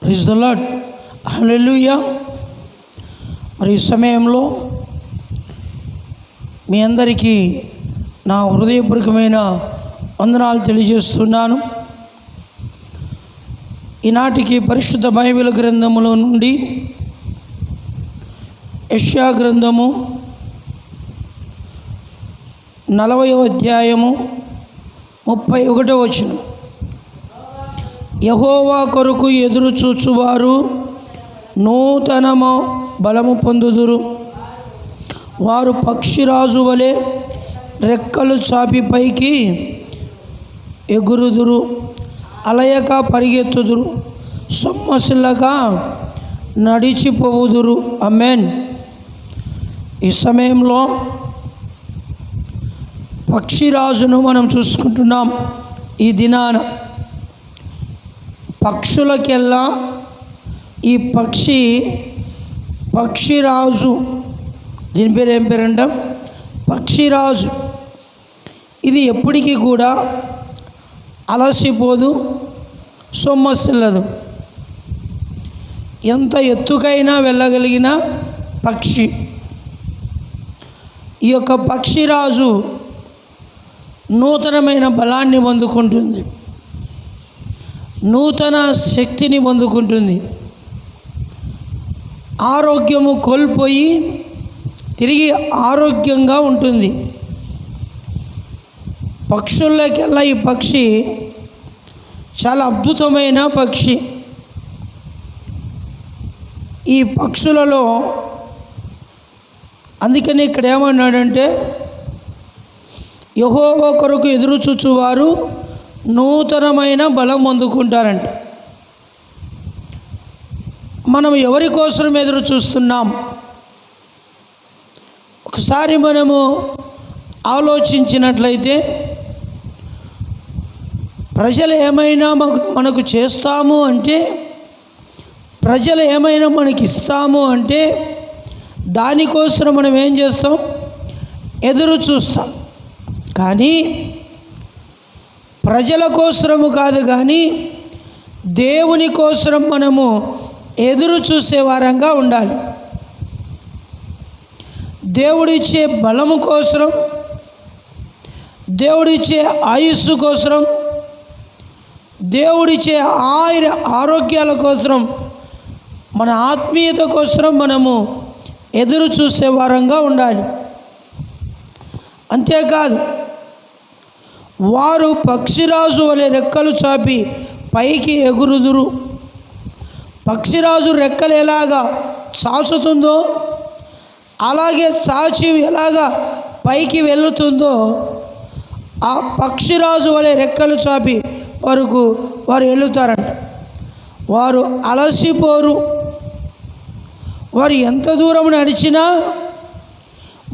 Praise the lord, హల్లెలూయా. మరి ఈ సమయంలో మీ అందరికీ నా హృదయపూర్వకమైన వందనాలు తెలియజేస్తున్నాను. ఈనాటికి పరిశుద్ధ బైబిల్ గ్రంథములో నుండి యెషయా గ్రంథము 40వ అధ్యాయము 31వ వచనం. యెహోవా కొరకు ఎదురు చూచువారు నూతనము బలము పొందుదురు. వారు పక్షిరాజు వలె రెక్కలు చాపి పైకి ఎగురుదురు. అలయక పరిగెత్తుదురు, సొమ్మసిల్లగా నడిచిపోవుదురు. ఆమేన్. ఈ సమయంలో పక్షిరాజును మనం చూసుకుంటున్నాం. ఈ దినాన పక్షులకెల్లా ఈ పక్షిరాజు, దీని పేరు ఏం పేరంట? పక్షిరాజు. ఇది ఎప్పటికీ కూడా అలసిపోదు, సొమ్మసిల్లదు. ఎంత ఎత్తుకైనా వెళ్ళగలిగిన పక్షి. ఈ యొక్క పక్షిరాజు నూతనమైన బలాన్ని పొందుకుంటుంది, నూతన శక్తిని పొందుకుంటుంది. ఆరోగ్యము కోల్పోయి తిరిగి ఆరోగ్యంగా ఉంటుంది. పక్షుల్లోకెల్లా ఈ పక్షి చాలా అద్భుతమైన పక్షి. ఈ పక్షులలో అందుకని ఇక్కడ ఏమన్నాడంటే, యెహోవా కొరకు ఎదురు చూచువారు నూతనమైన బలం పొందుకుంటారంట. మనం ఎవరి కోసం ఎదురు చూస్తున్నాం? ఒకసారి మనము ఆలోచించినట్లయితే, ప్రజలు ఏమైనా మనకు చేస్తాము అంటే, ప్రజలు ఏమైనా మనకి ఇస్తాము అంటే దానికోసం మనం ఏం చేస్తాం? ఎదురు చూస్తాం. కానీ ప్రజల కోసము కాదు, కానీ దేవుని కోసం మనము ఎదురు చూసే వారంగా ఉండాలి. దేవుడిచ్చే బలము కోసం, దేవుడిచ్చే ఆయుస్సు కోసం, దేవుడిచ్చే ఆరోగ్యాల కోసం, మన ఆత్మీయత కోసం మనము ఎదురు చూసే వారంగా ఉండాలి. అంతేకాదు, వారు పక్షిరాజు వలె రెక్కలు చాపి పైకి ఎగురుదురు. పక్షిరాజు రెక్కలు ఎలాగా చాచుతుందో, అలాగే చాచి ఎలాగా పైకి వెళుతుందో, ఆ పక్షిరాజు వలె రెక్కలు చాపి వరకు వారు వెళుతారంట. వారు అలసిపోరు. వారు ఎంత దూరం నడిచినా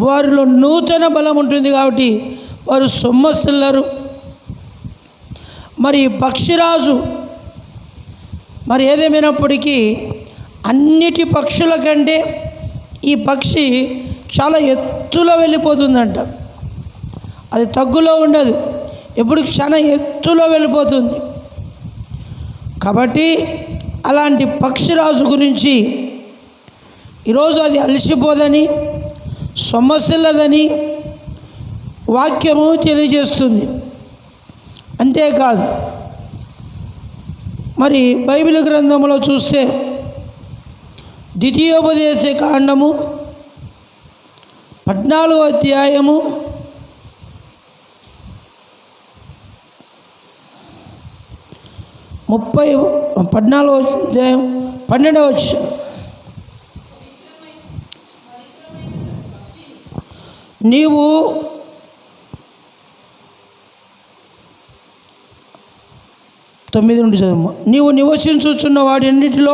వారిలో నూతన బలం ఉంటుంది కాబట్టి వారు సొమ్మసిల్లరు. మరి పక్షిరాజు మరి ఏదేమైనప్పటికీ అన్నిటి పక్షుల కంటే ఈ పక్షి చాలా ఎత్తులో వెళ్ళిపోతుందంట. అది తగ్గులో ఉండదు, ఎప్పుడు చాలా ఎత్తులో వెళ్ళిపోతుంది. కాబట్టి అలాంటి పక్షిరాజు గురించి ఈరోజు అది అలసిపోదని, సొమ్మసిల్లదని వాక్యము తెలియజేస్తుంది. అంతేకాదు, మరి బైబిల్ గ్రంథంలో చూస్తే ద్వితీయోపదేశ కాండము 14వ అధ్యాయము 14వ అధ్యాయం 12వ వచనం. నీవు నుండి చదువు. నీవు నివసించుచున్న వాటన్నిటిలో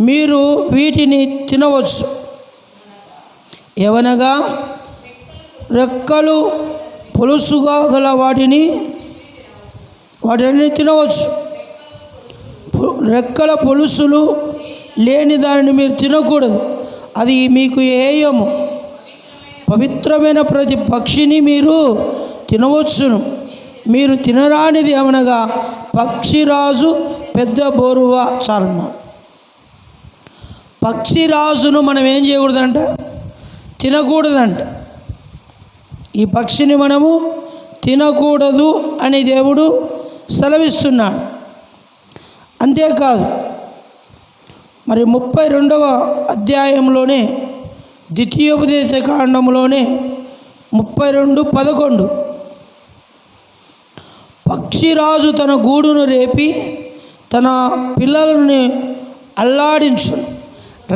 మీరు వీటిని తినవచ్చు. ఏవనగా రెక్కలు పొలుసుగా గల వాటిని తినవచ్చు. రెక్కల పొలుసులు లేని దానిని మీరు తినకూడదు, అది మీకు హేయము. పవిత్రమైన ప్రతి పక్షిని మీరు తినవచ్చును. మీరు తినరానిది ఏమనగా పక్షిరాజు పెద్ద బోరువ చాలన్నా. పక్షిరాజును మనం ఏం చేయకూడదంట? తినకూడదంట. ఈ పక్షిని మనము తినకూడదు అని దేవుడు సెలవిస్తున్నాడు. అంతేకాదు, మరి 32వ అధ్యాయంలోనే ద్వితీయోపదేశ కాండంలోనే 32:11 పక్షిరాజు తన గూడును రేపి తన పిల్లలని అల్లాడించు,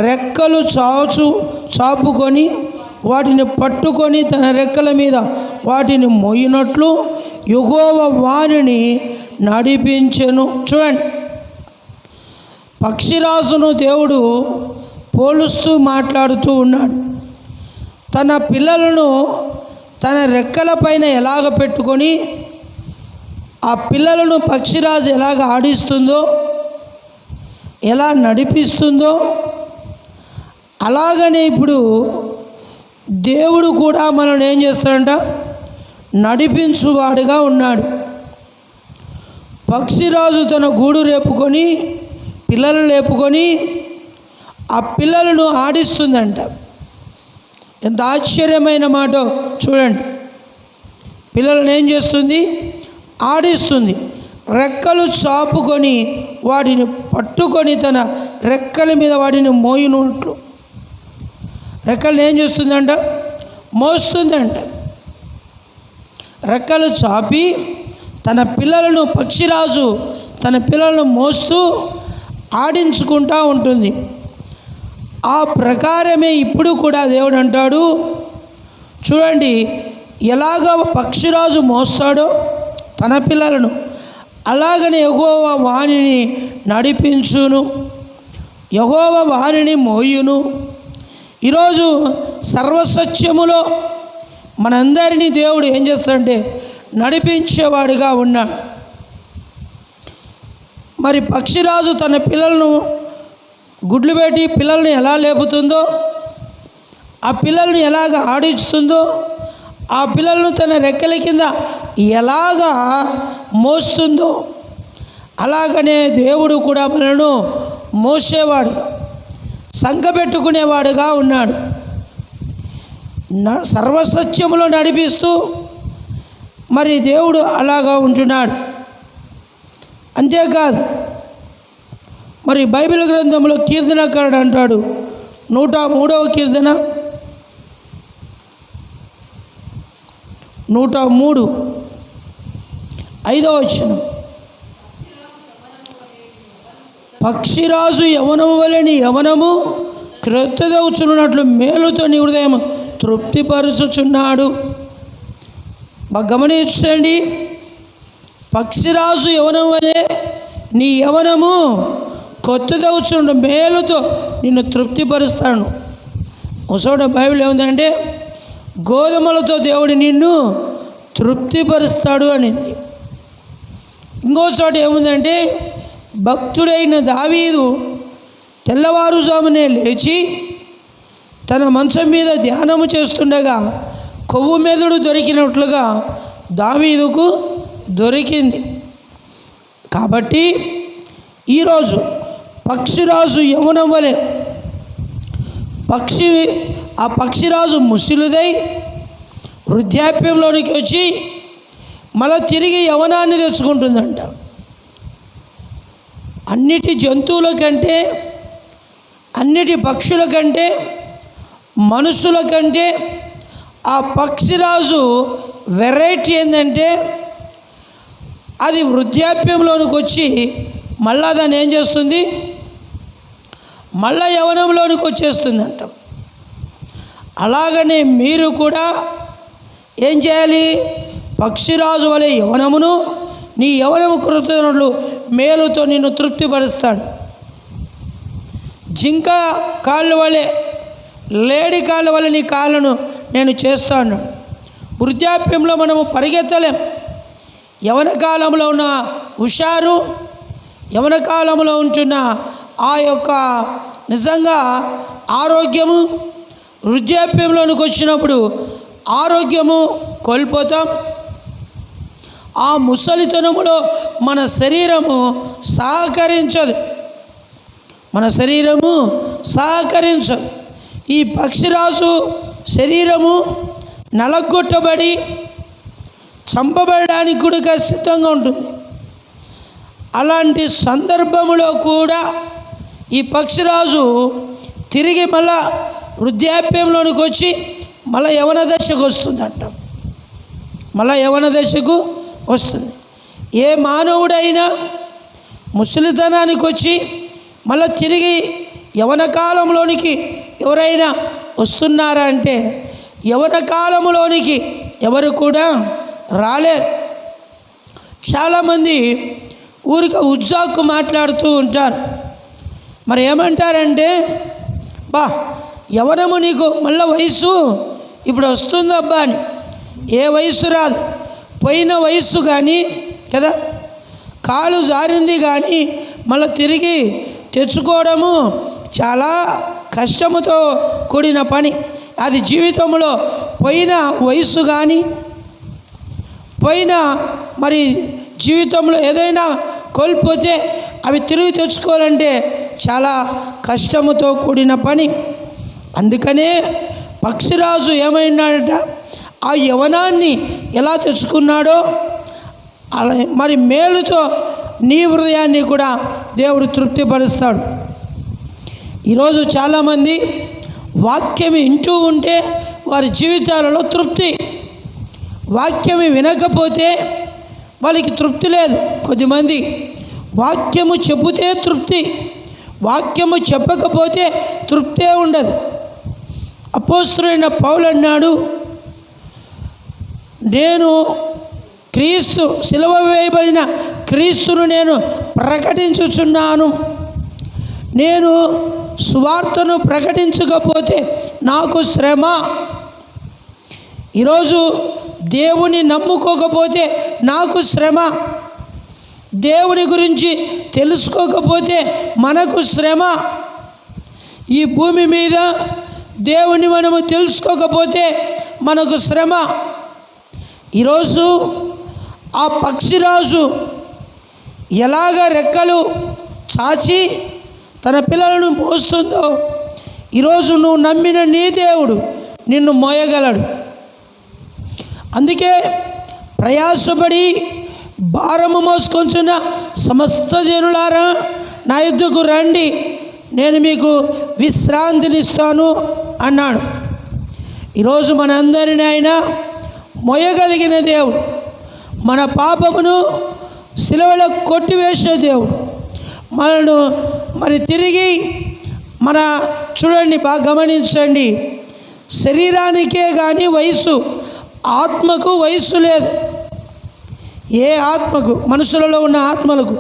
రెక్కలు చాపుకొని వాటిని పట్టుకొని తన రెక్కల మీద వాటిని మోయినట్లు యెహోవా వానిని నడిపించెను. చూడండి, పక్షిరాజును దేవుడు పోలుస్తూ మాట్లాడుతూ ఉన్నాడు. తన పిల్లలను తన రెక్కల పైన ఎలాగ పెట్టుకొని ఆ పిల్లలను పక్షిరాజు ఎలాగ ఆడిస్తుందో, ఎలా నడిపిస్తుందో, అలాగనే ఇప్పుడు దేవుడు కూడా మనల్ని ఏం చేస్తాడంట? నడిపించువాడుగా ఉన్నాడు. పక్షిరాజు తన గూడు రేపుకొని పిల్లలు లేపుకొని ఆ పిల్లలను ఆడిస్తుందంట. ఎంత ఆశ్చర్యమైన మాట చూడండి. పిల్లలను ఏం చేస్తుంది? ఆడిస్తుంది. రెక్కలు చాపుకొని వాటిని పట్టుకొని తన రెక్కల మీద వాటిని మోయినట్లు రెక్కలను ఏం చేస్తుందంట? మోస్తుందంట. రెక్కలు చాపి తన పిల్లలను, పక్షిరాజు తన పిల్లలను మోస్తూ ఆడించుకుంటూ ఉంటుంది. ఆ ప్రకారమే ఇప్పుడు కూడా దేవుడు అంటాడు, చూడండి, ఎలాగ పక్షిరాజు మోస్తాడో తన పిల్లలను, అలాగనే యెహోవా వానిని నడిపించును, యెహోవా వానిని మోయును. ఈరోజు సర్వసత్యములో మనందరినీ దేవుడు ఏం చేస్తాడంటే నడిపించేవాడుగా ఉన్నాడు. మరి పక్షిరాజు తన పిల్లలను గుడ్లు పెట్టి పిల్లలను ఎలా లేపుతుందో, ఆ పిల్లలను ఎలాగ ఆడిస్తుందో, ఆ పిల్లలను తన రెక్కల కింద ఎలాగా మోస్తుందో, అలాగనే దేవుడు కూడా మనలను మోసేవాడుగా, సంకబెట్టుకునేవాడుగా ఉన్నాడు. సర్వసత్యములో నడిపిస్తూ మరి దేవుడు అలాగా ఉంటున్నాడు. అంతేకాదు, మరి బైబిల్ గ్రంథంలో కీర్తనకారుడు అంటాడు, 103వ కీర్తన 103 5వ వచనం, పక్షిరాజు యవనము వలెని యవనము క్రొత్తదవుచున్నట్లు మేలుతో నీ హృదయం తృప్తిపరుచుచున్నాడు. బాగా గమనించండి, పక్షిరాజు యవనం వలె నీ యవనము కొత్తదవుచుండు, మేలుతో నిన్ను తృప్తిపరుస్తాను. ఒకచోట బైబిల్ ఏముందంటే గోధుమలతో దేవుడు నిన్ను తృప్తిపరుస్తాడు అనేది. ఇంకో చోట ఏముందంటే భక్తుడైన దావీదు తెల్లవారుజామునే లేచి తన మంచం మీద ధ్యానము చేస్తుండగా కొవ్వు మెదడు దొరికినట్లుగా దావీదుకు దొరికింది. కాబట్టి ఈరోజు పక్షిరాజు యవనం వలె ఆ పక్షిరాజు ముసిలుదై వృద్ధాప్యంలోనికి వచ్చి మళ్ళీ తిరిగి యవనాన్ని తెచ్చుకుంటుందంట. అన్నిటి జంతువుల కంటే, అన్నిటి పక్షుల కంటే, మనుషుల కంటే ఆ పక్షిరాజు వెరైటీ ఏంటంటే అది వృద్ధాప్యంలోనికి వచ్చి మళ్ళా దాన్ని ఏం చేస్తుంది? మళ్ళా యవనంలోనికి వచ్చేస్తుందంట. అలాగనే మీరు కూడా ఏం చేయాలి? పక్షిరాజు వలె యవనమును, నీ యవనము కృతజ్ఞతలు మేలుతో నిన్ను తృప్తిపరుస్తాడు. జింక కాళ్ళ వలె, లేడి కాళ్ళ వలె నీ కాళ్ళను నేను చేస్తాను. వృద్ధాప్యంలో మనము పరిగెత్తలేం. యవన కాలంలో ఉన్న హుషారు, యవన కాలంలో ఉంటున్న ఆ యొక్క నిజంగా ఆరోగ్యము వృద్ధాప్యంలోనికి వచ్చినప్పుడు ఆరోగ్యము కోల్పోతాం. ఆ ముసలితనములో మన శరీరము సహకరించదు, మన శరీరము సహకరించదు. ఈ పక్షిరాజు శరీరము నలగొట్టబడి చంపబడడానికి కూడా సిద్ధంగా ఉంటుంది. అలాంటి సందర్భములో కూడా ఈ పక్షిరాజు తిరిగి మళ్ళా వృద్ధాప్యంలోనికి వచ్చి మళ్ళీ యవన దశకు వస్తుందంట, మళ్ళీ యవన దశకు వస్తుంది. ఏ మానవుడైనా ముసలితనానికి వచ్చి మళ్ళీ తిరిగి యవన కాలంలోనికి ఎవరైనా వస్తున్నారా అంటే యవన కాలంలోనికి ఎవరు కూడా రాలేరు. చాలామంది ఊరికి ఉజ్జాకు మాట్లాడుతూ ఉంటారు. మరి ఏమంటారంటే, బా యవనము నీకు మళ్ళీ వయసు ఇప్పుడు వస్తుందబ్బా అని. ఏ వయసు రాదు, పోయిన వయస్సు కానీ కదా, కాలు జారింది కానీ మళ్ళీ తిరిగి తెచ్చుకోవడము చాలా కష్టముతో కూడిన పని. అది జీవితంలో పోయిన వయస్సు కానీ, పోయిన మరి జీవితంలో ఏదైనా కోల్పోతే అవి తిరిగి తెచ్చుకోవాలంటే చాలా కష్టముతో కూడిన పని. అందుకనే పక్షిరాజు ఏమైనాడట, ఆ యవనాన్ని ఎలా తెచ్చుకున్నాడో అలా మరి మేలుతో నీ హృదయాన్ని కూడా దేవుడు తృప్తిపరుస్తాడు. ఈరోజు చాలామంది వాక్యం వింటూ ఉంటే వారి జీవితాలలో తృప్తి, వాక్యం వినకపోతే వాళ్ళకి తృప్తి లేదు. కొద్దిమంది వాక్యము చెబితే తృప్తి, వాక్యము చెప్పకపోతే తృప్తే ఉండదు. అపోస్తలుడైన పౌలు అన్నాడు, నేను క్రీస్తు సిలువ వేయబడిన క్రీస్తును నేను ప్రకటించుచున్నాను, నేను సువార్తను ప్రకటించకపోతే నాకు శ్రమ. ఈరోజు దేవుని నమ్ముకోకపోతే నాకు శ్రమ, దేవుని గురించి తెలుసుకోకపోతే మనకు శ్రమ. ఈ భూమి మీద దేవుని మనము తెలుసుకోకపోతే మనకు శ్రమ. ఈరోజు ఆ పక్షిరాజు ఎలాగ రెక్కలు చాచి తన పిల్లలను మోస్తుందో ఈరోజు నువ్వు నమ్మిన నీ దేవుడు నిన్ను మోయగలడు. అందుకే ప్రయాసపడి భారము మోసుకొంచున్న సమస్త జనులారా నా యుద్ధకు రండి, నేను మీకు విశ్రాంతినిస్తాను అన్నాడు. ఈరోజు మనందరినీ ఆయన మోయగలిగిన దేవుడు, మన పాపమును సిలువలో కొట్టివేసే దేవుడు, మనను మరి తిరిగి మన చూడండి, బాగా గమనించండి, శరీరానికే కానీ వయసు, ఆత్మకు వయసు లేదు. ఏ ఆత్మకు, మనుషులలో ఉన్న ఆత్మలకు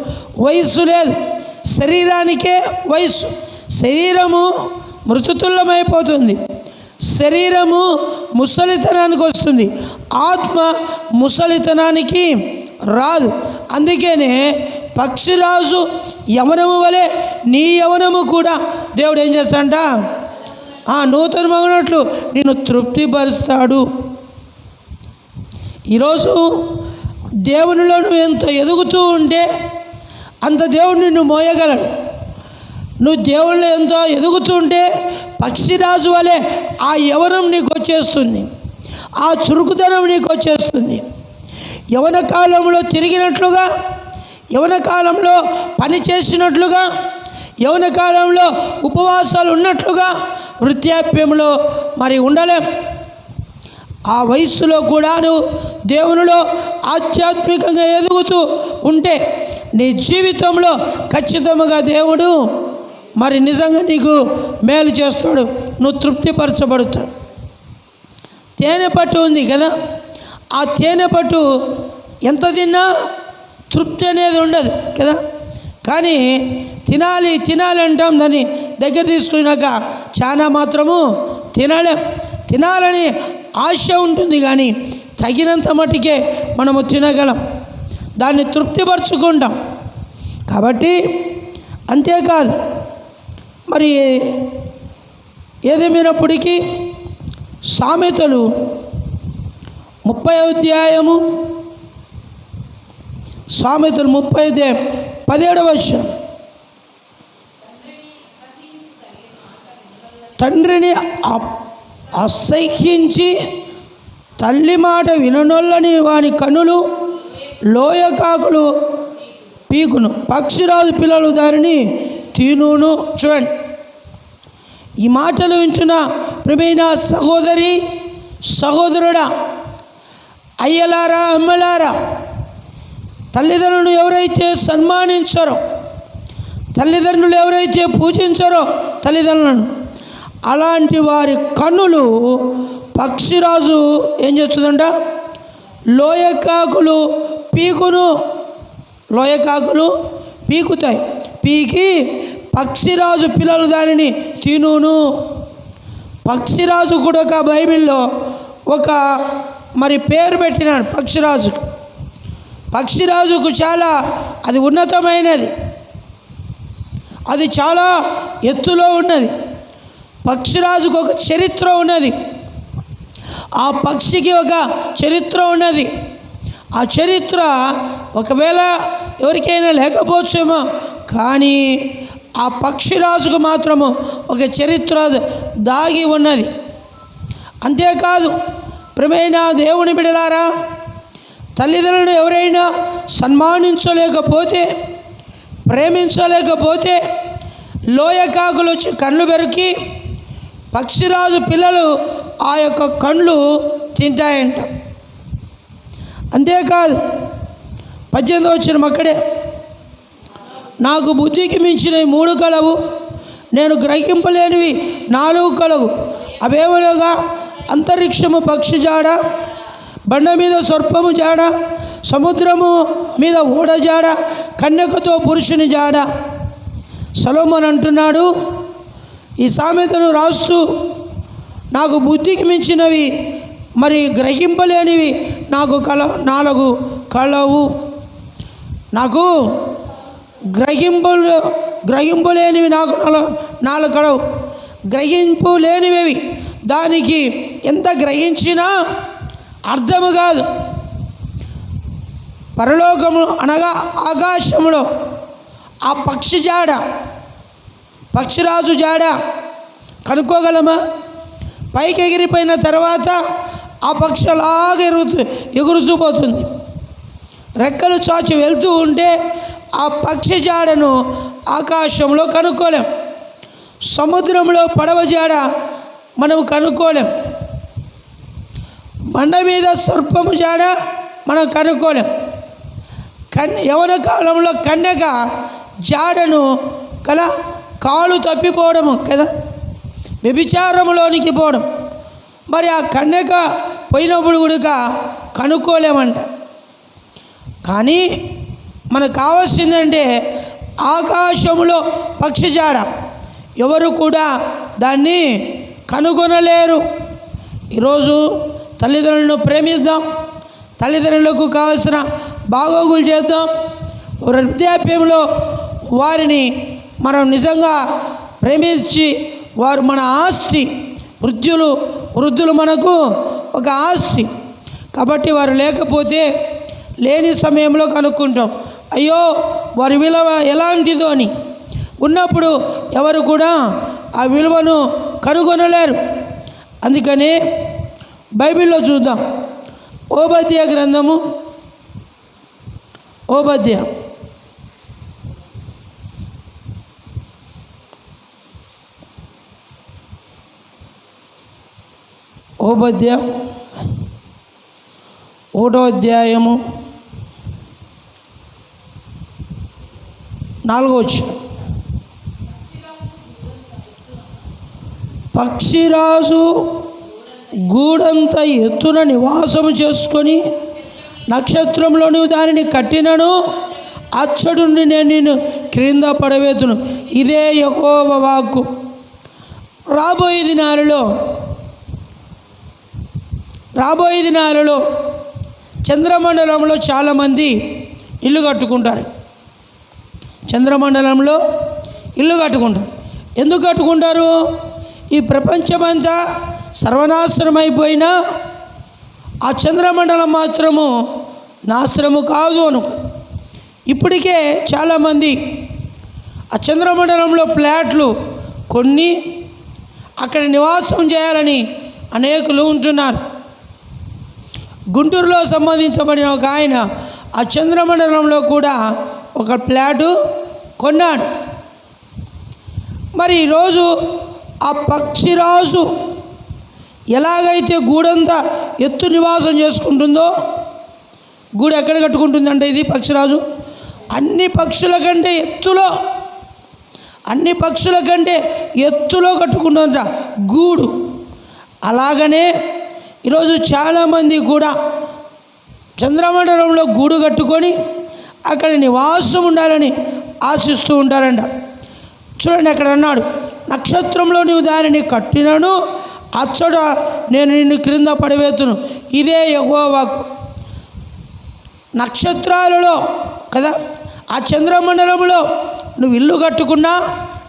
వయసు లేదు, శరీరానికే వయసు. శరీరము మృతుతుల్యమైపోతుంది, శరీరము ముసలితనానికి వస్తుంది, ఆత్మ ముసలితనానికి రాదు. అందుకనే పక్షిరాజు యవనము వలె నీ యవనము కూడా దేవుడు ఏం చేస్తాడంట, నూతనమగినట్లు నిన్ను తృప్తిపరుస్తాడు. ఈరోజు దేవునిలో నువ్వు ఎంత ఎదుగుతూ ఉంటే అంత దేవుడు నిన్ను మోయగలడు. నువ్వు దేవుళ్ళు ఎంతో ఎదుగుతూ ఉంటే పక్షిరాజు వలె ఆ యవనం నీకు వచ్చేస్తుంది, ఆ చురుకుదనం నీకు వచ్చేస్తుంది. యవన కాలంలో తిరిగినట్లుగా, యవన కాలంలో పని చేసినట్లుగా, యవన కాలంలో ఉపవాసాలు ఉన్నట్లుగా వృద్ధాప్యంలో మరి ఉండలేం. ఆ వయస్సులో కూడా నువ్వు దేవునిలో ఆధ్యాత్మికంగా ఎదుగుతూ ఉంటే నీ జీవితంలో ఖచ్చితంగా దేవుడు మరి నిజంగా నీకు మేలు చేస్తాడు, నువ్వు తృప్తిపరచబడుతావు. తేనె పట్టు ఉంది కదా, ఆ తేనె పట్టు ఎంత తిన్నా తృప్తి అనేది ఉండదు కదా, కానీ తినాలంటాం, దాన్ని దగ్గర తీసుకున్నాక చాలా మాత్రము తినలేం. తినాలని ఆశ ఉంటుంది కానీ తగినంత మట్టుకే మనము తినగలం, దాన్ని తృప్తిపరచుకుంటాం. కాబట్టి అంతేకాదు, మరి ఏదేమైనప్పటికీ సామెతలు 30వ అధ్యాయము సామెతలు 35:17. తండ్రిని అసహ్యించి తల్లి మాట విననొల్లని వాని కనులు లోయకాకులు పీకును, పక్షిరాజు పిల్లలు దానిని తినును. చూడండి, ఈ మాటలు వింటున్న ప్రియమైన సహోదరి సహోదరుడా, అయ్యలారా అమ్మలారా, తల్లిదండ్రులను ఎవరైతే సన్మానించారో, తల్లిదండ్రులు ఎవరైతే పూజించారో తల్లిదండ్రులను, అలాంటి వారి కన్నులు పక్షిరాజు ఏం చేస్తుందంట? లోయకాకులు పీకును. లోయకాకులు పీకుతాయి, పీకి పక్షిరాజు పిల్లలు దానిని తినును. పక్షిరాజు కూడా ఒక బైబిల్లో ఒక పేరు పెట్టినాడు పక్షిరాజుకు. పక్షిరాజుకు చాలా అది ఉన్నతమైనది, అది చాలా ఎత్తులో ఉన్నది. పక్షిరాజుకు ఒక చరిత్ర ఉన్నది, ఆ పక్షికి ఒక చరిత్ర ఉన్నది. ఆ చరిత్ర ఒకవేళ ఎవరికైనా లేకపోవచ్చేమో, కానీ ఆ పక్షిరాజుకు మాత్రము ఒక చరిత్ర దాగి ఉన్నది. అంతేకాదు ప్రియమైన దేవుని బిడ్డలారా, తల్లిదండ్రులను ఎవరైనా సన్మానించలేకపోతే, ప్రేమించలేకపోతే లోయకాకులు వచ్చి కళ్ళు బెరికి పక్షిరాజు పిల్లలు ఆ యొక్క కళ్ళు తింటాయంట. అంతేకాదు 18వ వచనం అక్కడే, నాకు బుద్ధికి మించినవి 3 కలవు, నేను గ్రహింపలేనివి 4 కలవు. అవేమనగా అంతరిక్షము పక్షి జాడ, బండ మీద సర్పము జాడ, సముద్రము మీద ఓడ జాడ, కన్యకతో పురుషుని జాడ. సొలొమోను అంటున్నాడు ఈ సామెతను రాస్తూ, నాకు బుద్ధికి మించినవి గ్రహింపలేనివి నాకు 4 కలవు. నాకు గ్రహింపు లేనివి నాకు 4 కలవు. గ్రహింపు లేనివి, దానికి ఎంత గ్రహించినా అర్థము కాదు. పరలోకము అనగా ఆకాశంలో ఆ పక్షి జాడ, పక్షిరాజు జాడ కనుక్కోగలమా? పైకి ఎగిరిపోయిన తర్వాత ఆ పక్షి అలాగే ఎగురుతూ పోతుంది. రెక్కలు చాచి వెళ్తూ ఉంటే ఆ పక్షి జాడను ఆకాశంలో కనుక్కోలేం. సముద్రంలో పడవ జాడ మనం కనుక్కోలేం. బండ మీద సర్పము జాడ మనం కనుక్కోలేం. యవన కాలంలో కన్యక జాడను కాలు తప్పిపోవడము కదా, వ్యభిచారంలోనికి పోవడం. మరి ఆ కన్యక పోయినప్పుడు కూడా కనుక్కోలేమంట. కానీ మనకు కావాల్సిందంటే ఆకాశంలో పక్షి జాడ, ఎవరు కూడా దాన్ని కనుగొనలేరు. ఈరోజు తల్లిదండ్రులను ప్రేమిద్దాం, తల్లిదండ్రులకు కావలసిన బాగోగులు చేద్దాం. వృద్ధాప్యంలో వారిని మనం నిజంగా ప్రేమించి, వారు మన ఆస్తి. వృద్ధులు మనకు ఒక ఆస్తి. కాబట్టి వారు లేకపోతే లేని సమయంలో కనుక్కుంటాం, అయ్యో వారి విలువ ఎలాంటిదో అని. ఉన్నప్పుడు ఎవరు కూడా ఆ విలువను కనుగొనలేరు. అందుకని బైబిల్లో చూద్దాం, ఓబద్య గ్రంథము, ఓబద్య ఓబద్య 1వ అధ్యాయము 4వ వచనం. పక్షిరాజు గూడంత ఎత్తున నివాసము చేసుకొని నక్షత్రంలో నువ్వు దానిని కట్టినను అచ్చడు నుండి నేను నిన్ను క్రింద పడవేతును. ఇదే యెహోవా వాక్కు. రాబోయే దినాలలో చంద్రమండలంలో చాలామంది ఇల్లు కట్టుకుంటారు. చంద్రమండలంలో ఇల్లు కట్టుకుంటారు. ఎందుకు కట్టుకుంటారు? ఈ ప్రపంచమంతా సర్వనాశనమైపోయినా ఆ చంద్రమండలం మాత్రము నాశనము కాదు అనుకో. ఇప్పటికే చాలామంది ఆ చంద్రమండలంలో ఫ్లాట్లు కొన్ని అక్కడ నివాసం చేయాలని అనేకులు ఉంటున్నారు. గుంటూరులో సంబంధించబడిన ఒక ఆయన ఆ చంద్రమండలంలో కూడా ఒక ఫ్లాటు కొన్నాడు. మరి ఈరోజు ఆ పక్షిరాజు ఎలాగైతే గూడంతా ఎత్తు నివాసం చేసుకుంటుందో, గూడు ఎక్కడ కట్టుకుంటుందంటే ఇది పక్షిరాజు అన్ని పక్షుల కంటే ఎత్తులో కట్టుకుంటుందంట గూడు. అలాగనే ఈరోజు చాలామంది కూడా చంద్రమండలంలో గూడు కట్టుకొని అక్కడ నివాసం ఉండాలని ఆశిస్తూ ఉంటారంట. చూడండి, అక్కడ అన్నాడు, నక్షత్రంలో నీవు దానిని కట్టినను అచ్చట నేను నిన్ను క్రింద పడివేతును. ఇదే యెహోవా వాక్కు. నక్షత్రాలలో కదా, ఆ చంద్రమండలంలో నువ్వు ఇల్లు కట్టుకున్నా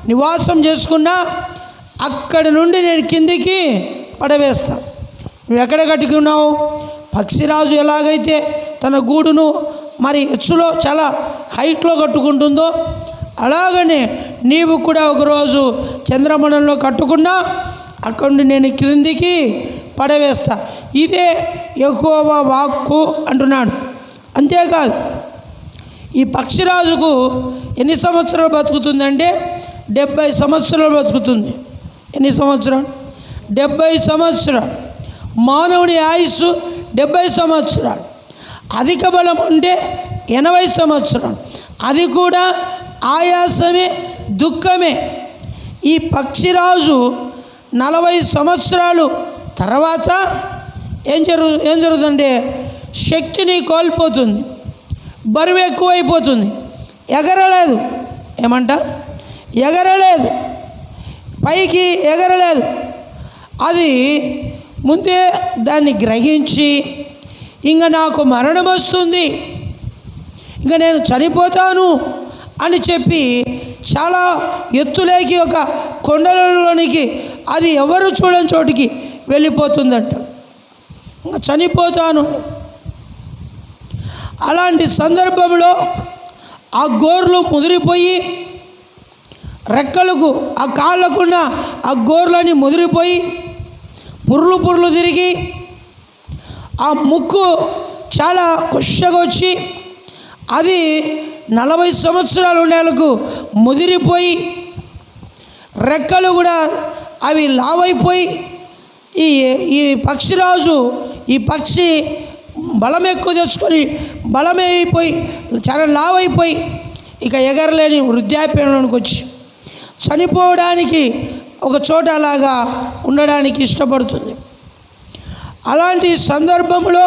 నివాసం చేసుకున్నా అక్కడి నుండి నేను కిందికి పడవేస్తా. నువ్వు ఎక్కడ కట్టుకున్నావు? పక్షిరాజు ఎలాగైతే తన గూడును మరి ఎత్తులో చాలా హైట్లో కట్టుకుంటుందో అలాగనే నీవు కూడా ఒకరోజు చంద్రమండలంలో కట్టుకున్నా అక్కడి నుండి నేను క్రిందికి పడవేస్తా. ఇదే యెహోవా వాక్కు అంటున్నాడు. అంతేకాదు, ఈ పక్షిరాజుకు ఎన్ని సంవత్సరాలు బతుకుతుందంటే 70 సంవత్సరాలు బతుకుతుంది. ఎన్ని సంవత్సరాలు? 70 సంవత్సరాలు. మానవుని ఆయుస్సు 70 సంవత్సరాలు. అధిక బలం ఉంటే 80 సంవత్సరాలు. అది కూడా ఆయాసమే, దుఃఖమే. ఈ పక్షిరాజు 40 సంవత్సరాలు తర్వాత ఏం జరుగుతుందంటే శక్తిని కోల్పోతుంది, బరువు ఎక్కువైపోతుంది, ఎగరలేదు. ఏమంట? ఎగరలేదు, పైకి ఎగరలేదు. అది ముందే దాన్ని గ్రహించి ఇంకా నాకు మరణం వస్తుంది, ఇంకా నేను చనిపోతాను అని చెప్పి చాలా ఎత్తులేకి ఒక కొండలలోనికి అది ఎవరు చూడని చోటికి వెళ్ళిపోతుందంట. ఇంకా చనిపోతాను. అలాంటి సందర్భంలో ఆ గోర్లు ముదిరిపోయి రెక్కలకు ఆ కాళ్ళకున్న ఆ గోర్లని ముదిరిపోయి పుర్లు తిరిగి ఆ ముక్కు చాలా కుషగొచ్చి అది 40 సంవత్సరాలు ఉండేలకు ముదిరిపోయి రెక్కలు కూడా అవి లావైపోయి ఈ పక్షిరాజు ఈ పక్షి బలం ఎక్కువ తెచ్చుకొని బలమైపోయి చాలా లావైపోయి ఇక ఎగరలేని వృద్ధాప్యంలోనికి వచ్చి చనిపోవడానికి ఒక చోట అలాగా ఉండడానికి ఇష్టపడుతుంది. అలాంటి సందర్భంలో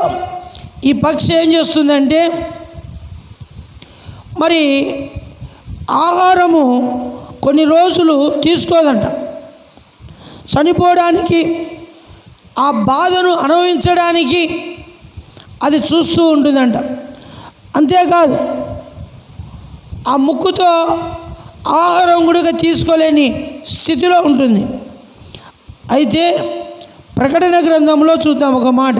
ఈ పక్షి ఏం చేస్తుందంటే మరి ఆహారము కొన్ని రోజులు తీసుకోదంట. చనిపోవడానికి ఆ బాధను అనుభవించడానికి అది చూస్తూ ఉంటుందంట. అంతేకాదు, ఆ ముక్కుతో ఆహారం కూడా తీసుకోలేని స్థితిలో ఉంటుంది. అయితే ప్రకటన గ్రంథంలో చూద్దాం ఒక మాట.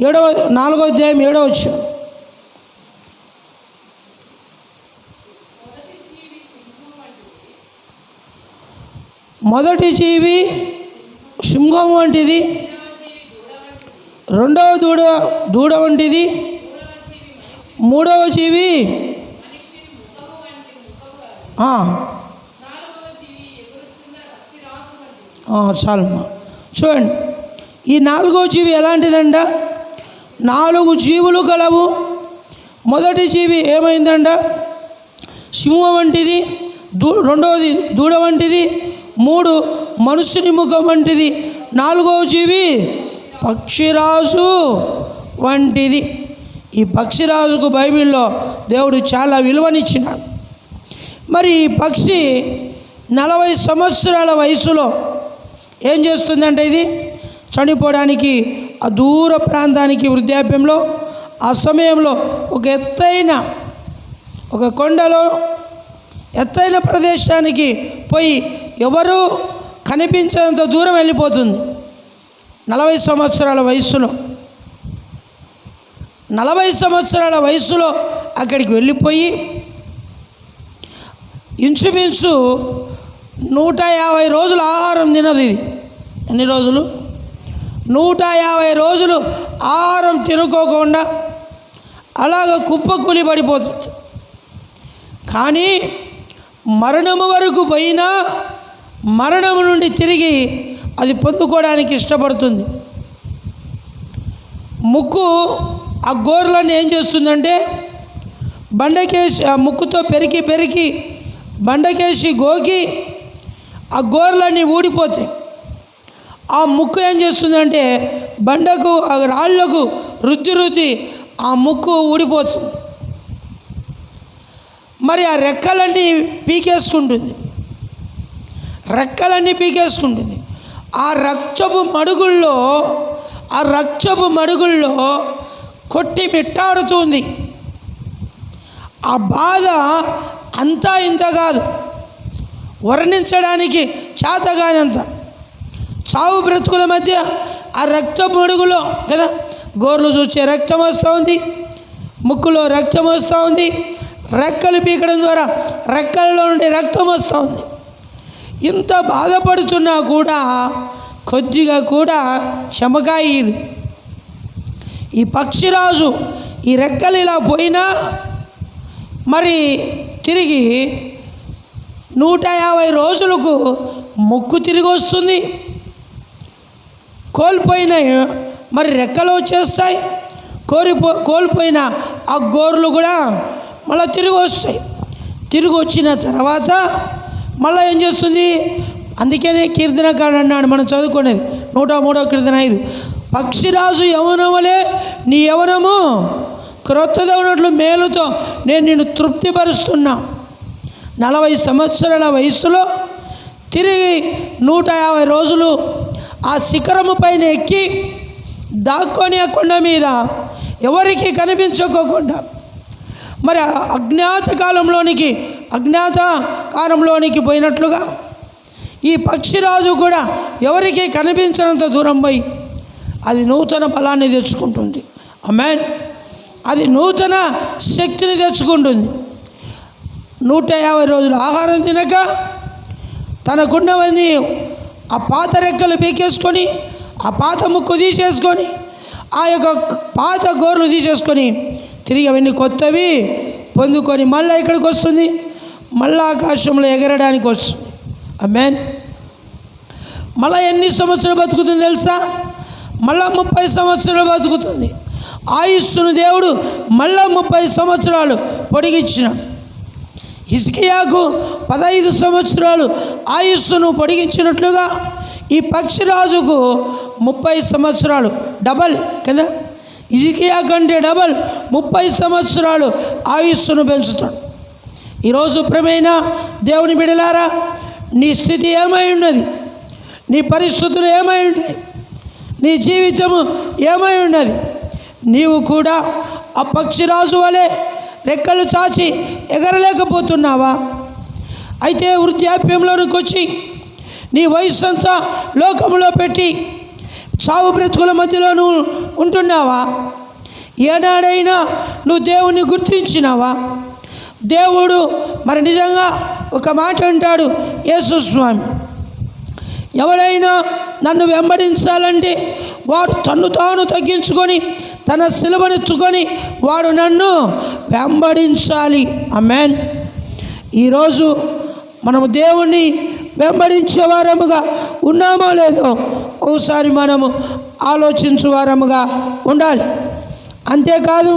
4వ అధ్యాయం 7వ వచనం. మొదటి జీవి సింహం వంటిది, రెండవ దూడ వంటిది, మూడవ జీవి చాలమ్మా. చూడండి, ఈ 4వ జీవి ఎలాంటిదంట? 4 జీవులు కలవు. మొదటి జీవి ఏమైందంట? సింహం వంటిది, రెండవది దూడ వంటిది, 3 మనుషుని ముఖం వంటిది, 4వ జీవి పక్షిరాజు వంటిది. ఈ పక్షిరాజుకు బైబిల్లో దేవుడు చాలా విలువనిచ్చినాడు. మరి ఈ పక్షి 40 సంవత్సరాల వయసులో ఏం చేస్తుందంటే ఇది చనిపోవడానికి ఆ దూర ప్రాంతానికి వృద్ధాప్యంలో ఆ సమయంలో ఒక కొండలో ఎత్తైన ప్రదేశానికి పోయి ఎవరు కనిపించేంత దూరం వెళ్ళిపోతుంది. 40 సంవత్సరాల వయసులో 40 సంవత్సరాల వయసులో అక్కడికి వెళ్ళిపోయి ఇంచుమించు 150 రోజులు ఆహారం తినదు. ఇది ఎన్ని రోజులు? 150 రోజులు ఆహారం తినుకోకుండా అలాగ కుప్పకూలి పడిపోతుంది. కానీ మరణము వరకు పోయినా మరణము నుండి తిరిగి అది పొందుకోవడానికి ఇష్టపడుతుంది. ముక్కు ఆ గోర్లను ఏం చేస్తుందంటే బండకేసి ఆ ముక్కుతో పెరికి బండకేసి గోకి ఆ గోర్లన్నీ ఊడిపోతాయి. ఆ ముక్కు ఏం చేస్తుందంటే బండకు ఆ రాళ్లకు రుద్ది ఆ ముక్కు ఊడిపోతుంది. మరి ఆ రెక్కలన్నీ పీకేసుకుంటుంది. ఆ రక్తపు మడుగుల్లో కొట్టి మిట్టాడుతుంది. ఆ బాధ అంతా ఇంత కాదు, వర్ణించడానికి చేతగానంత. చావు బ్రతుకుల మధ్య ఆ రక్తపు మడుగులో కదా గోర్లు చూచే రక్తం వస్తూ ఉంది, ముక్కులో రక్తం వస్తూ ఉంది, రెక్కలు పీకడం ద్వారా రెక్కలలో నుండి రక్తం వస్తూ ఉంది. ఇంత బాధపడుతున్నా కూడా కొద్దిగా కూడా చెమకాయ ఇది. ఈ పక్షిరాజు ఈ రెక్కలు ఇలా పోయినా మరి తిరిగి 150 రోజులకు ముక్కు తిరిగి వస్తుంది. కోల్పోయిన మరి రెక్కలు వచ్చేస్తాయి, కోల్పోయిన ఆ గోర్లు కూడా మళ్ళీ తిరిగి వస్తాయి. తిరిగి వచ్చిన తర్వాత మళ్ళీ ఏం చేస్తుంది? అందుకనే కీర్తనకారుడు అన్నాడు, మనం చదువుకునేది 103వ కీర్తన 5, పక్షిరాజు యవనములే నీ యవనము క్రొత్తగా ఉన్నట్లు మేలుతో నేను నిన్ను తృప్తిపరుస్తున్నా. 40 సంవత్సరాల వయసులో తిరిగి 150 రోజులు ఆ శిఖరము పైన ఎక్కి దాక్కొని ఆ కొండ మీద ఎవరికి కనిపించకోకుండా మరి అజ్ఞాత కాలంలోనికి పోయినట్లుగా ఈ పక్షిరాజు కూడా ఎవరికి కనిపించినంత దూరం పోయి అది నూతన బలాన్ని తెచ్చుకుంటుంది. ఆమేన్. అది నూతన శక్తిని తెచ్చుకుంటుంది. 150 రోజులు ఆహారం తినక తనకున్నవన్నీ ఆ పాత రెక్కలు పీకేసుకొని ఆ పాత ముక్కు తీసేసుకొని ఆ యొక్క పాత గోర్లు తీసేసుకొని తిరిగి అవన్నీ కొత్తవి పొందుకొని మళ్ళీ ఇక్కడికి వస్తుంది, మళ్ళీ ఆకాశంలో ఎగరడానికి వస్తుంది. ఆమేన్. మళ్ళీ ఎన్ని సంవత్సరాలు బతుకుతుంది తెలుసా? మళ్ళీ 30 సంవత్సరాలు బతుకుతుంది. ఆయుస్సును దేవుడు మళ్ళీ 30 సంవత్సరాలు పొడిగించిన. హిజ్కియాకు 15 సంవత్సరాలు ఆయుస్సును పొడిగించినట్లుగా ఈ పక్షిరాజుకు 30 సంవత్సరాలు డబల్ కదా, హిజ్కియా కంటే డబల్ 30 సంవత్సరాలు ఆయుస్సును పెంచుతాడు. ఈరోజు ప్రియమైన దేవుని బిడ్డలారా, నీ స్థితి ఏమై ఉన్నది? నీ పరిస్థితులు ఏమై ఉన్నాయి? నీ జీవితము ఏమై ఉన్నది? నీవు కూడా ఆ పక్షిరాజు వలె రెక్కలు చాచి ఎగరలేకపోతున్నావా? అయితే వృద్ధాప్యంలోనికి వచ్చి నీ వయస్సు అంతా లోకంలో పెట్టి చావు బ్రతుకుల మధ్యలో నువ్వు ఉంటున్నావా? ఏనాడైనా నువ్వు దేవుణ్ణి గుర్తించినావా? దేవుడు మరి నిజంగా ఒక మాట అంటాడు యేసు స్వామి, ఎవడైనా నన్ను వెంబడించాలంటే వాడు తన్ను తాను తగ్గించుకొని తన సిలువనెత్తుకొని వాడు నన్ను వెంబడించాలి. ఆమేన్. ఈరోజు మనము దేవుణ్ణి వెంబడించే వారముగా ఉన్నామో లేదో ఒకసారి మనము ఆలోచించే వారముగా ఉండాలి. అంతేకాదు,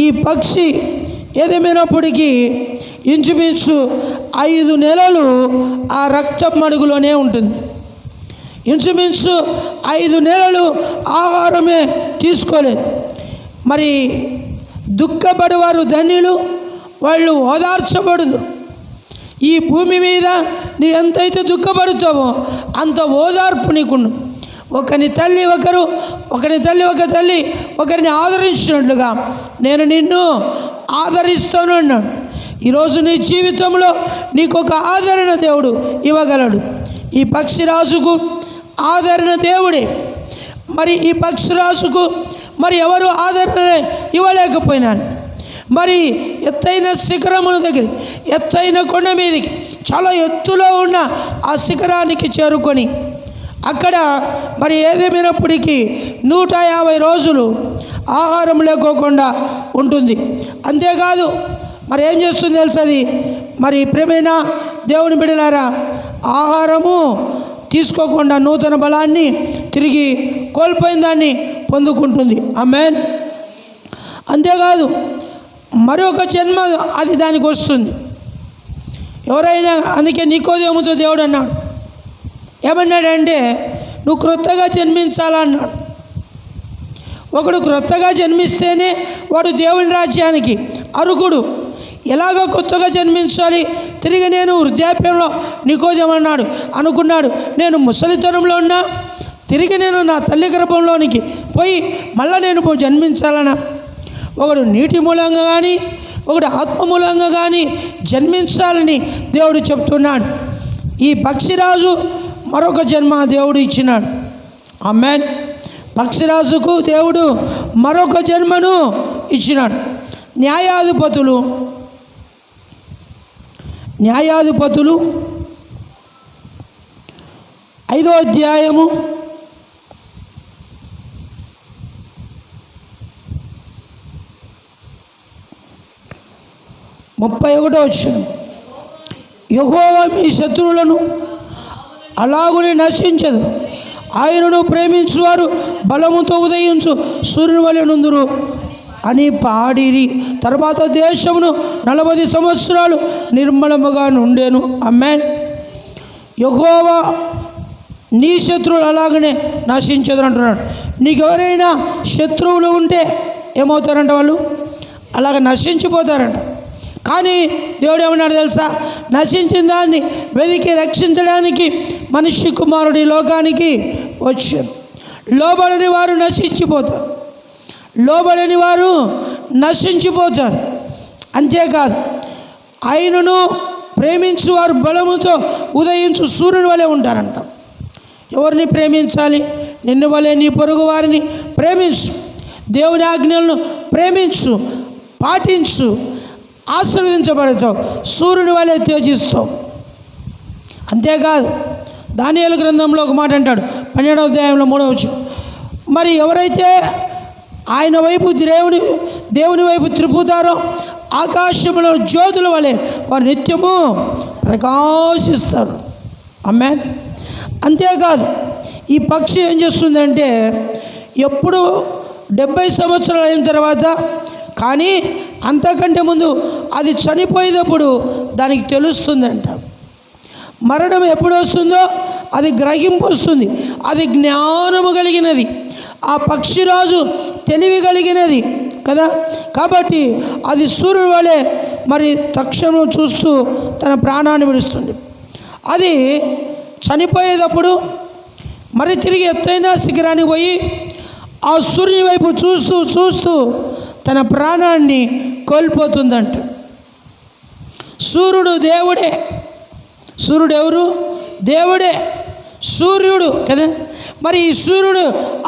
ఈ పక్షి ఏదేమైనప్పటికీ ఇంచుమించు 5 నెలలు ఆ రక్తం మడుగులోనే ఉంటుంది. ఇంచుమించు 5 నెలలు ఆహారమే తీసుకోలేదు. మరి దుఃఖపడేవారు ధన్యులు, వాళ్ళు ఓదార్చబడదు. ఈ భూమి మీద నీ ఎంతైతే దుఃఖపడుతావో అంత ఓదార్పు నీకున్నది. ఒకరి తల్లి ఒక తల్లి ఒకరిని ఆదరించినట్లుగా నేను నిన్ను ఆదరిస్తాను అన్నాడు. ఈరోజు నీ జీవితంలో నీకు ఒక ఆదరణ దేవుడు ఇవ్వగలడు. ఈ పక్షిరాజుకు ఆదరణ దేవుడే. మరి ఈ పక్షిరాజుకు మరి ఎవరు ఇవ్వలేకపోయినాను. మరి ఎత్తైన శిఖరముల దగ్గరికి, ఎత్తైన కొండ మీదకి, చాలా ఎత్తులో ఉన్న ఆ శిఖరానికి చేరుకొని అక్కడ మరి ఏదేమైనప్పటికీ 150 రోజులు ఆహారం లేకోకుండా ఉంటుంది. అంతేకాదు మరి ఏం చేస్తుంది తెలుసు అది, మరి ప్రియమైన దేవుని బిడ్డలారా, ఆహారము తీసుకోకుండా నూతన బలాన్ని తిరిగి కోల్పోయిన దాన్ని పొందుకుంటుంది. ఆమేన్. అంతేకాదు మరొక జన్మ అది దానికి వస్తుంది. ఎవరైనా, అందుకే నికోదేముతో దేవుడు అన్నాడు, ఏమన్నాడంటే నువ్వు క్రొత్తగా జన్మించాలన్నాడు. ఒకడు క్రొత్తగా జన్మిస్తేనే వాడు దేవుని రాజ్యానికి అర్హుడు. ఎలాగో కొత్తగా జన్మించాలి? తిరిగి నేను వృద్ధాప్యంలో నికోదేమన్నాడు అనుకున్నాడు, నేను ముసలితనంలో ఉన్నా తిరిగి నేను నా తల్లి గర్భంలోనికి పోయి మళ్ళీ నేను జన్మించాలన్నా? ఒకడు నీటి మూలంగా కానీ ఒకడు ఆత్మ మూలంగా కానీ జన్మించాలని దేవుడు చెప్తున్నాడు. ఈ పక్షిరాజు మరొక జన్మ దేవుడు ఇచ్చినాడు. ఆమేన్. పక్షిరాజుకు దేవుడు మరొక జన్మను ఇచ్చినాడు. న్యాయాధిపతులు 5వ అధ్యాయము 31వ వచనం, యెహోవా మీ శత్రువులను అలాగునే నశించదు, ఆయనను ప్రేమించువారు బలముతో ఉదయించు సూర్యుని వలె నుందురు అని పాడిరి. తర్వాత దేశమును 40 సంవత్సరాలు నిర్మలముగా నుండెను. ఆమేన్. యెహోవా నీ శత్రువులు అలాగనే నశించదు అంటున్నాడు. నీకు ఎవరైనా శత్రువులు ఉంటే ఏమవుతారంట? వాళ్ళు అలాగ నశించిపోతారంట. కానీ దేవుడు ఏమన్నాడు తెలుసా? నశించిన దాన్ని వెతికి రక్షించడానికి మనిషి కుమారుడి లోకానికి వచ్చాడు. లోబడని వారు నశించిపోతారు, లోబడని వారు నశించిపోతారు. అంతేకాదు ఆయనను ప్రేమించు వారు బలముతో ఉదయించు సూర్యుని వలె ఉంటారంట. ఎవరిని ప్రేమించాలి? నిన్ను వలె నీ పొరుగు వారిని ప్రేమించు, దేవుని ఆజ్ఞలను ప్రేమించు, పాటించు, ఆశీర్వదించబడతావు, సూర్యుని వలె తేజిస్తావు. అంతేకాదు దానియేలు గ్రంథంలో ఒక మాట అంటాడు, 12వ అధ్యాయంలో 3వ వచనం, మరి ఎవరైతే ఆయన వైపు దేవుని వైపు త్రిపుతారో ఆకాశంలో జ్యోతుల వలె వారు నిత్యము ప్రకాశిస్తారు. ఆమేన్. అంతేకాదు ఈ పక్షి ఏం చేస్తుందంటే ఎప్పుడు 70 సంవత్సరాలు అయిన తర్వాత, కానీ అంతకంటే ముందు అది చనిపోయేటప్పుడు దానికి తెలుస్తుందంట. మరణం ఎప్పుడు వస్తుందో అది గ్రహింపు వస్తుంది. అది జ్ఞానము కలిగినది, ఆ పక్షిరాజు తెలివి కలిగినది కదా. కాబట్టి అది సూర్యుడి వలె మరి తక్షణం చూస్తూ తన ప్రాణాన్ని విడుస్తుంది. అది చనిపోయేటప్పుడు మరి తిరిగి ఎత్తైన శిఖరానికి పోయి ఆ సూర్యుని వైపు చూస్తూ చూస్తూ తన ప్రాణాన్ని కోల్పోతుందంట. సూర్యుడు దేవుడే. సూర్యుడు ఎవరు? దేవుడే, సూర్యుడు కదా. మరి ఈ సూర్యుడు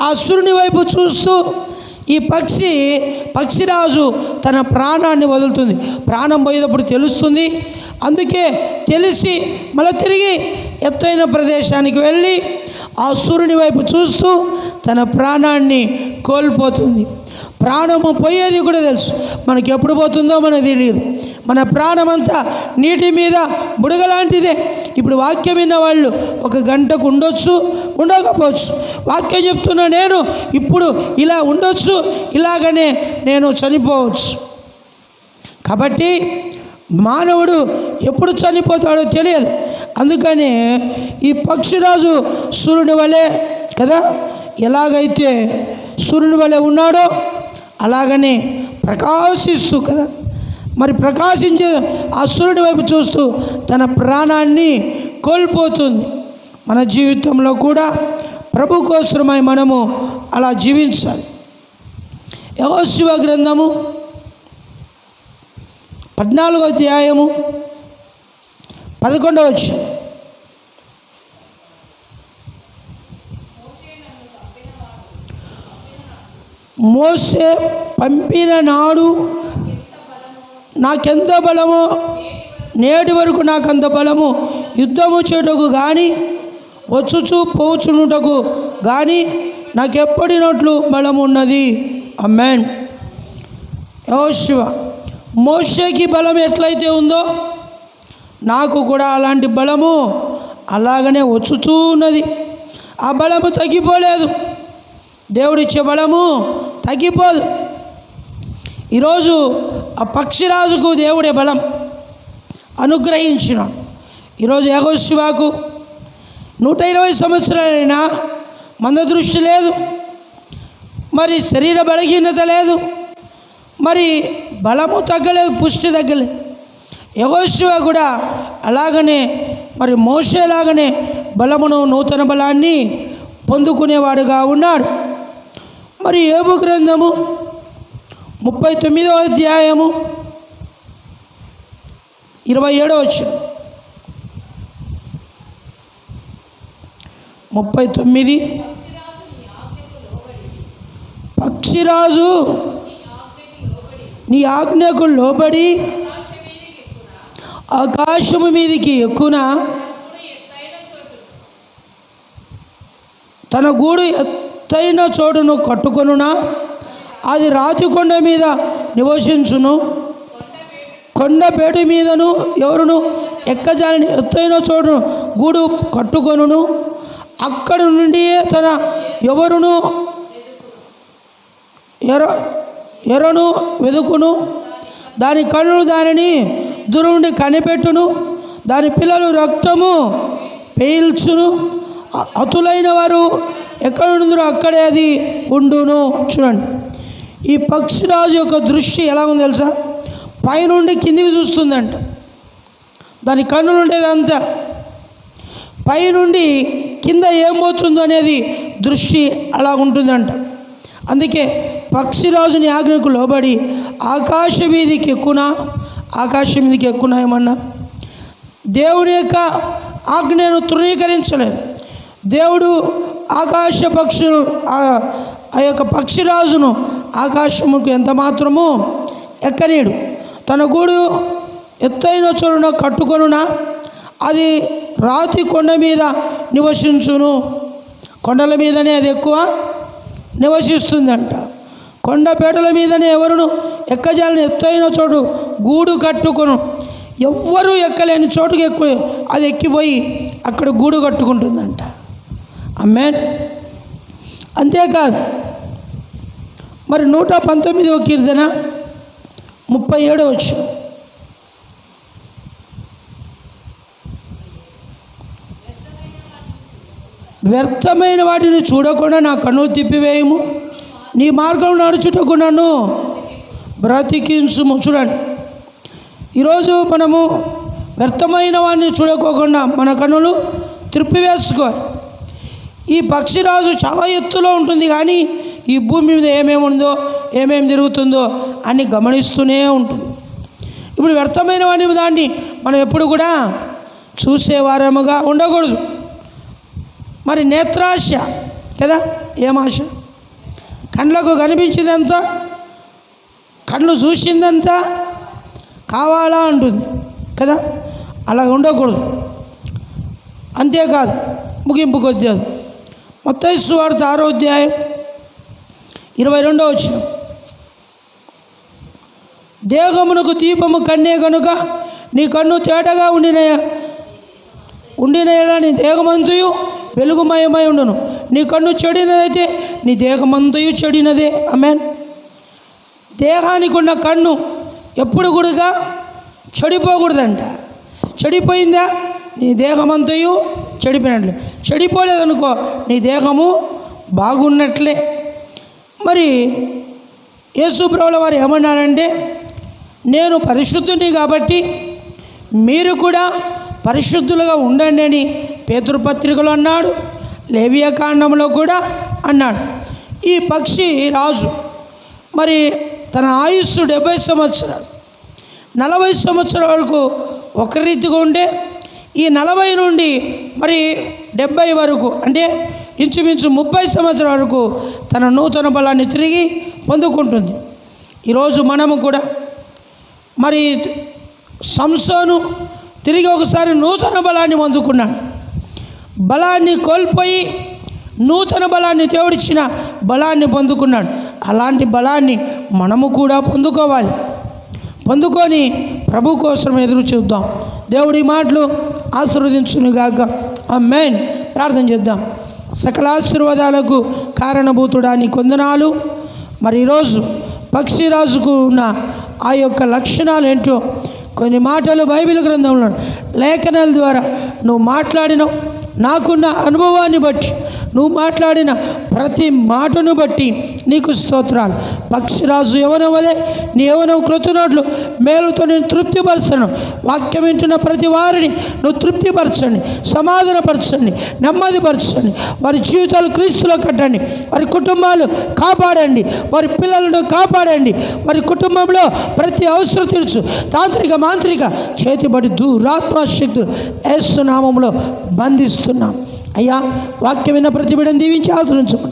ఆ సూర్యుని వైపు చూస్తూ ఈ పక్షిరాజు తన ప్రాణాన్ని వదులుతుంది. ప్రాణం పోయేటప్పుడు తెలుస్తుంది. అందుకే తెలిసి మళ్ళీ తిరిగి ఎత్తైన ప్రదేశానికి వెళ్ళి ఆ సూర్యుని వైపు చూస్తూ తన ప్రాణాన్ని కోల్పోతుంది. ప్రాణము పోయేది కూడా తెలుసు, మనకి ఎప్పుడు పోతుందో మనకు తెలియదు. మన ప్రాణమంతా నీటి మీద బుడగలాంటిదే. ఇప్పుడు వాక్యం విన్న వాళ్ళు 1 గంటకు ఉండొచ్చు, ఉండకపోవచ్చు. వాక్యం చెప్తున్నా నేను ఇప్పుడు ఇలా ఉండొచ్చు, ఇలాగనే నేను చనిపోవచ్చు. కాబట్టి మానవుడు ఎప్పుడు చనిపోతాడో తెలియదు. అందుకని ఈ పక్షిరాజు సూర్యుని వలె కదా, ఎలాగైతే సూర్యుని వలె ఉన్నాడో అలాగనే ప్రకాశిస్తూ కదా, మరి ప్రకాశించే ఆ సూర్యుడి వైపు చూస్తూ తన ప్రాణాన్ని కోల్పోతుంది. మన జీవితంలో కూడా ప్రభు కోసమై మనము అలా జీవించాలి. యెహోషువ గ్రంథము 14వ అధ్యాయము 11వ వచనం, మోసే పంపిన నాడు నాకెంత బలమో నేటి వరకు నాకంత బలము, యుద్ధము చేయుటకు కానీ వచ్చుచు పోచునుటకు కానీ నాకెప్పటినట్లు బలము ఉన్నది. ఆమేన్. యెహోషువ, మోషేకి బలం ఎట్లయితే ఉందో నాకు కూడా అలాంటి బలము అలాగనే వచ్చుతూ ఉన్నది. ఆ బలము తగ్గిపోలేదు. దేవుడిచ్చే బలము తగ్గిపోదు. ఈరోజు ఆ పక్షిరాజుకు దేవుడే బలం అనుగ్రహించిన. ఈరోజు యెహోషువకు 120 సంవత్సరాలైనా మందదృష్టి లేదు, మరి శరీర బలహీనత లేదు, మరి బలము తగ్గలేదు, పుష్టి తగ్గలేదు. యెహోషువ కూడా అలాగనే మరి మోషేలాగానే బలమును, నూతన బలాన్ని పొందుకునేవాడుగా ఉన్నాడు. మరి యోబు గ్రంథము 39వ అధ్యాయము 27వ వచనం. 39. పక్షిరాజు నీ ఆజ్ఞకు లోబడి ఆకాశము మీదికి ఎక్కునా, తన గూడు ఎత్తైన చోటును కట్టుకొనునా, అది రాతి కొండ మీద నివసించును, కొండపేటు మీదను ఎవరును ఎక్కజాలని ఎత్తైన చోటును గూడు కట్టుకొనును, అక్కడి నుండి తన ఎవరును ఎరను వెదుకును, దాని కళ్ళు దానిని దూరం నుండి కనిపెట్టును, దాని పిల్లలు రక్తము పీల్చును, అతులైన వారు ఎక్కడ ఉందో అక్కడే అది ఉండును. చూడండి, ఈ పక్షిరాజు యొక్క దృష్టి ఎలా ఉందో తెలుసా? పైనుండి కిందికి చూస్తుందంట. దాని కన్నులు ఉండేదంతా పైనుండి కింద ఏం పోతుందో అనేది దృష్టి అలా ఉంటుందంట. అందుకే పక్షిరాజుని ఆజ్ఞకు లోబడి ఆకాశ వీధికి ఎక్కునా, ఆకాశం మీదకి ఎక్కునా ఏమన్నా దేవుడి యొక్క ఆజ్ఞను తృణీకరించలేదు. దేవుడు ఆకాశ పక్షులు ఆ యొక్క పక్షిరాజును ఆకాశముకు ఎంత మాత్రము ఎక్కనీడు. తన గూడు ఎత్తైన చోటున కట్టుకొనునా, అది రాతి కొండ మీద నివసించును. కొండల మీదనే అది ఎక్కువ నివసిస్తుందంట. కొండపేటల మీదనే ఎవరును ఎక్కజాలని ఎత్తైన చోటు గూడు కట్టుకొను. ఎవ్వరూ ఎక్కలేని చోటుకు ఎక్కువ అది ఎక్కిపోయి అక్కడ గూడు కట్టుకుంటుందంట. ఆమేన్. అంతేకాదు, మరి 119వ కీర్తన 37వ వచనం. వ్యర్థమైన వాటిని చూడకుండా నా కన్నులు తిప్పివేయము, నీ మార్గం నడుచుటకు నన్ను బ్రతికించుము. చూడండి, ఈరోజు మనము వ్యర్థమైన వాడిని చూడకోకుండా మన కన్నులు త్రిప్పివేసుకోవాలి. ఈ పక్షిరాజు చాలా ఎత్తులో ఉంటుంది, కానీ ఈ భూమి మీద ఏమేమి ఉందో, ఏమేమి తిరుగుతుందో అన్ని గమనిస్తూనే ఉంటుంది. ఇప్పుడు వ్యర్థమైన వాడి దాన్ని మనం ఎప్పుడు కూడా చూసేవారముగా ఉండకూడదు. మరి నేత్రాశ కదా, ఏం ఆశ? కళ్ళకు కనిపించిందంతా, కళ్ళు చూసిందంతా కావాలా అంటుంది కదా, అలా ఉండకూడదు. అంతేకాదు, ముగింపుకు వచ్చేది మత్తయి సువార్త 6వ అధ్యాయం 22వ వచనం. దేహమునకు దీపము కన్నే కనుక నీ కన్ను తేటగా ఉండిన నీ దేహమంతయు వెలుగుమయమై ఉండును. నీ కన్ను చెడినదైతే నీ దేహమంతయు చెడినదే. ఆమేన్. దేహానికి ఉన్న కన్ను ఎప్పుడు కూడా చెడిపోకూడదంట. చెడిపోయిందా నీ దేహమంతయు చెడిపోయినట్లే. చెడిపోలేదనుకో నీ దేహము బాగున్నట్లే. మరి యేసు ప్రభుల వారు ఏమన్నారంటే, నేను పరిశుద్ధుని కాబట్టి మీరు కూడా పరిశుద్ధులుగా ఉండండి అని పేతురు పత్రికలో అన్నాడు, లేవియా కాండంలో కూడా అన్నాడు. ఈ పక్షి రాజు మరి తన ఆయుస్సు 70 సంవత్సరాలు. 40 సంవత్సరాల వరకు ఒక రీతిగా ఉండే, ఈ 40 నుండి మరి 70 వరకు అంటే ఇంచుమించు 30 సంవత్సరాల వరకు తన నూతన బలాన్ని తిరిగి పొందుకుంటుంది. ఈరోజు మనము కూడా మరి సంసోను తిరిగి ఒకసారి నూతన బలాన్ని పొందుకున్నాడు. బలాన్ని కోల్పోయి నూతన బలాన్ని దేవుడిచ్చిన బలాన్ని పొందుకున్నాడు. అలాంటి బలాన్ని మనము కూడా పొందుకోవాలి. పొందుకొని ప్రభు కోసం ఎదురు చూద్దాం. దేవుడి మాటలు ఆశీర్వదించునుగాక. ఆమేన్. ప్రార్థన చేద్దాం. సకల ఆశీర్వాదాలకు కారణభూతుడా నీ కొందనాలు. మరి ఈరోజు పక్షిరాజుకు ఉన్న ఆ యొక్క లక్షణాలు ఏంటో కొన్ని మాటలు బైబిల్ గ్రంథంలో లేఖనాల ద్వారా నువ్వు మాట్లాడినావు. నాకున్న అనుభవాన్ని బట్టి నువ్వు మాట్లాడిన ప్రతి మాటను బట్టి నీకు స్తోత్రాలు. పక్షిరాజు యవనం వలె నీ యవనం క్రొత్తునట్లు మేలుతో నేను తృప్తిపరచను. వాక్యం వింటున్న ప్రతి వారిని నువ్వు తృప్తిపరచండి, సమాధానపరచండి, నెమ్మదిపరచండి. వారి జీవితాలు క్రీస్తులో కట్టండి. వారి కుటుంబాలు కాపాడండి. వారి పిల్లలను కాపాడండి. వారి కుటుంబంలో ప్రతి అవసరం తీర్చు. తాంత్రిక మాంత్రిక చేతిబడి దురాత్మ శక్తులు యేసు నామములో బంధిస్తున్నాం. అయ్యా, వాక్యం విన్న ప్రతి బిడ్డను దీవించి ఆశ్రయించమని,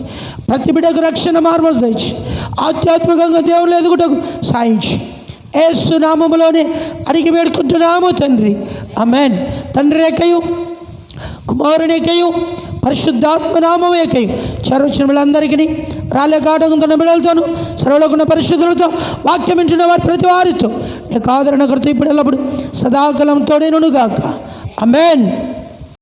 ప్రతి బిడ్డకు రక్షణ మార్మలు తెచ్చి ఆధ్యాత్మికంగా దేవుళ్ళు ఎదుగుటకు సాయించి యేసు నామములోనే అడిగి వేడుకుంటున్నాము తండ్రి. ఆమేన్. తండ్రి ఏకయు, కుమారుని ఏకయు, పరిశుద్ధాత్మ నామం ఏకయు. చరవచ్చిన బిడ్డలందరికీ రాలేకాటంతో బిడ్డలతోనూ సర్వలోకున్న పరిశుద్ధులతో వాక్యం వింటున్న వారి ప్రతి వారితో నీకు ఆదరణ కడుతూ ఇప్పుడు ఎల్లప్పుడు సదాకాలం తోడేనుగాక. ఆమేన్.